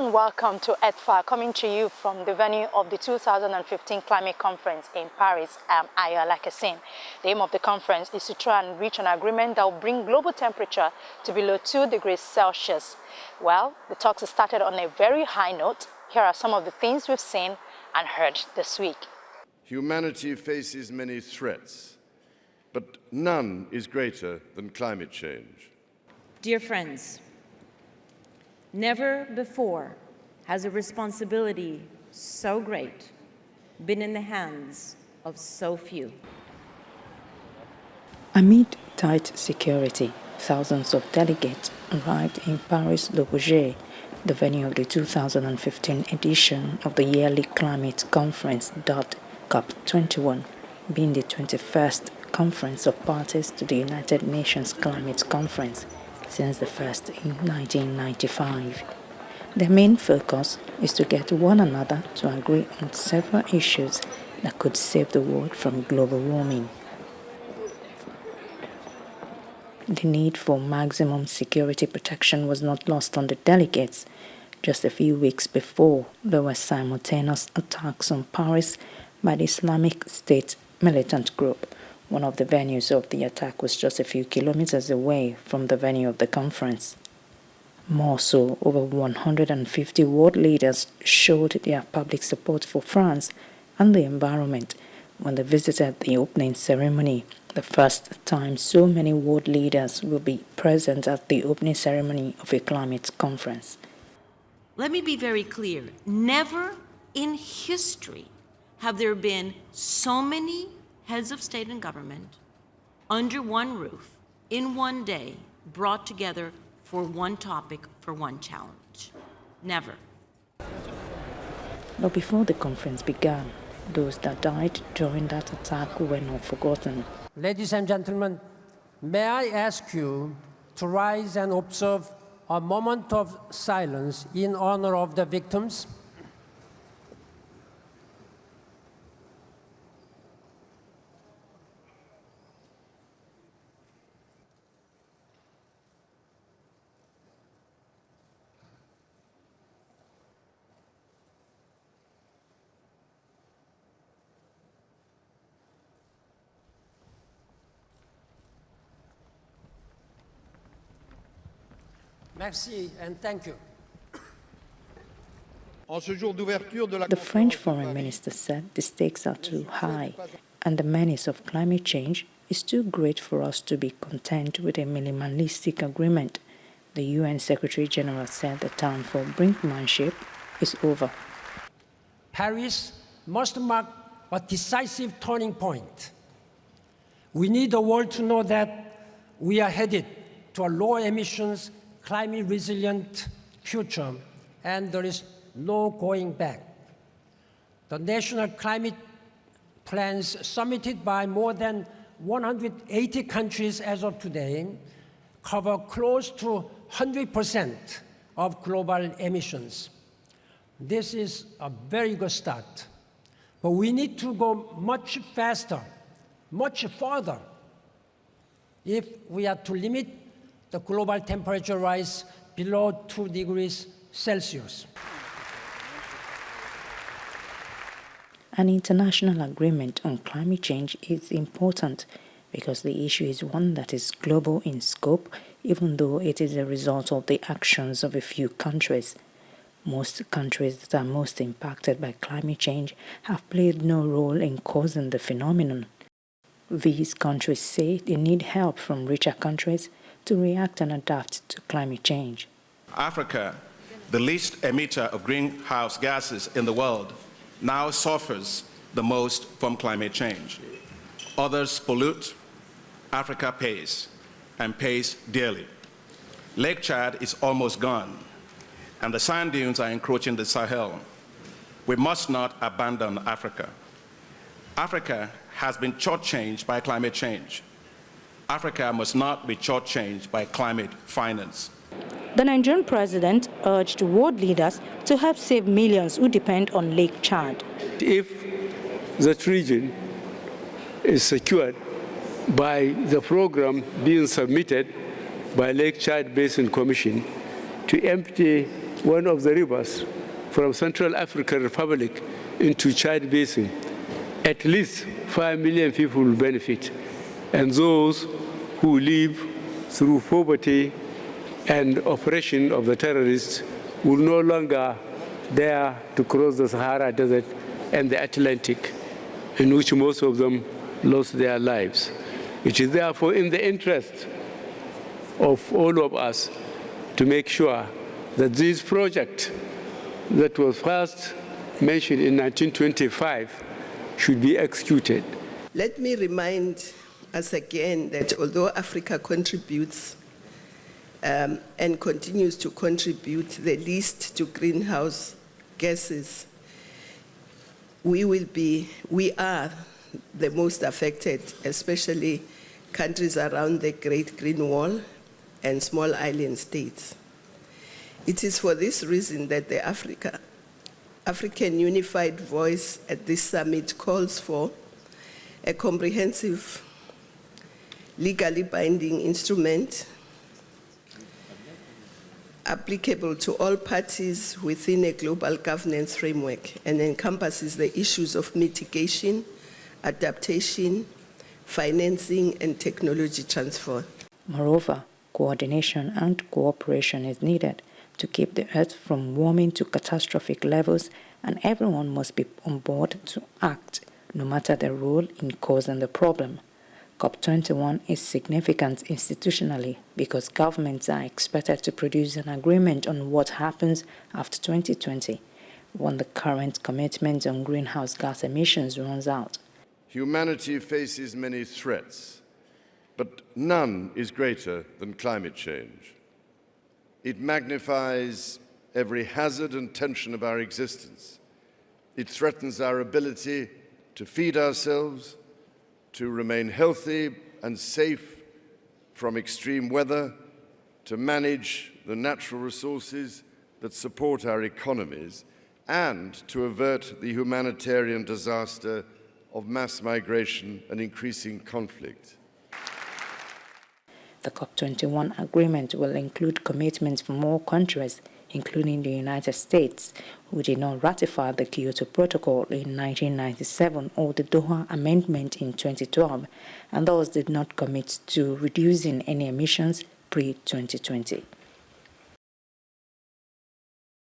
and welcome to EarthFile, coming to you from the venue of the 2015 Climate Conference in Paris. Like I said, the aim of the conference is to try and reach an agreement that will bring global temperature to below 2 degrees Celsius. Well, the talks have started on a very high note. Here are some of the things we've seen and heard this week. Humanity faces many threats, but none is greater than climate change. Dear friends, never before has a responsibility so great been in the hands of so few. Amid tight security, thousands of delegates arrived in Paris Le Bourget, the venue of the 2015 edition of the yearly climate conference dubbed COP21, being the 21st conference of parties to the United Nations Climate Conference since the first in 1995. Their main focus is to get one another to agree on several issues that could save the world from global warming. The need for maximum security protection was not lost on the delegates. Just a few weeks before, there were simultaneous attacks on Paris by the Islamic State militant group. One of the venues of the attack was just a few kilometers away from the venue of the conference. More so, over 150 world leaders showed their public support for France and the environment when they visited the opening ceremony, the first time so many world leaders will be present at the opening ceremony of a climate conference. Let me be very clear. Never in history have there been so many heads of state and government under one roof, in one day, brought together for one topic, for one challenge. Never. But before the conference began, those that died during that attack were not forgotten. Ladies and gentlemen, may I ask you to rise and observe a moment of silence in honor of the victims? Merci and thank you. The French foreign minister said the stakes are too high and the menace of climate change is too great for us to be content with a minimalistic agreement. The UN Secretary General said the time for brinkmanship is over. Paris must mark a decisive turning point. We need the world to know that we are headed to a low emissions, climate-resilient future, and there is no going back. The national climate plans submitted by more than 180 countries as of today cover close to 100% of global emissions. This is a very good start, but we need to go much faster, much further, if we are to limit the global temperature rise below 2 degrees Celsius. An international agreement on climate change is important because the issue is one that is global in scope, even though it is a result of the actions of a few countries. Most countries that are most impacted by climate change have played no role in causing the phenomenon. These countries say they need help from richer countries to react and adapt to climate change. Africa, the least emitter of greenhouse gases in the world, now suffers the most from climate change. Others pollute, Africa pays, and pays dearly. Lake Chad is almost gone, and the sand dunes are encroaching the Sahel. We must not abandon Africa. Africa has been shortchanged by climate change. Africa must not be shortchanged by climate finance. The Nigerian president urged world leaders to help save millions who depend on Lake Chad. If that region is secured by the program being submitted by Lake Chad Basin Commission to empty one of the rivers from Central African Republic into Chad Basin, at least 5 million people will benefit. And those who live through poverty and oppression of the terrorists will no longer dare to cross the Sahara Desert and the Atlantic, in which most of them lost their lives. It is therefore in the interest of all of us to make sure that this project that was first mentioned in 1925 should be executed. Let me remind us again that although Africa contributes and continues to contribute the least to greenhouse gases, we are the most affected, especially countries around the Great Green Wall and small island states. It is for this reason that the African Unified Voice at this summit calls for a comprehensive, legally binding instrument applicable to all parties within a global governance framework and encompasses the issues of mitigation, adaptation, financing, and technology transfer. Moreover, coordination and cooperation is needed to keep the Earth from warming to catastrophic levels, and everyone must be on board to act, no matter their role in causing the problem. COP21 is significant institutionally because governments are expected to produce an agreement on what happens after 2020, when the current commitment on greenhouse gas emissions runs out. Humanity faces many threats, but none is greater than climate change. It magnifies every hazard and tension of our existence. It threatens our ability to feed ourselves, to remain healthy and safe from extreme weather, to manage the natural resources that support our economies, and to avert the humanitarian disaster of mass migration and increasing conflict. The COP21 agreement will include commitments from all countries, including the United States, who did not ratify the Kyoto Protocol in 1997 or the Doha Amendment in 2012, and thus did not commit to reducing any emissions pre-2020.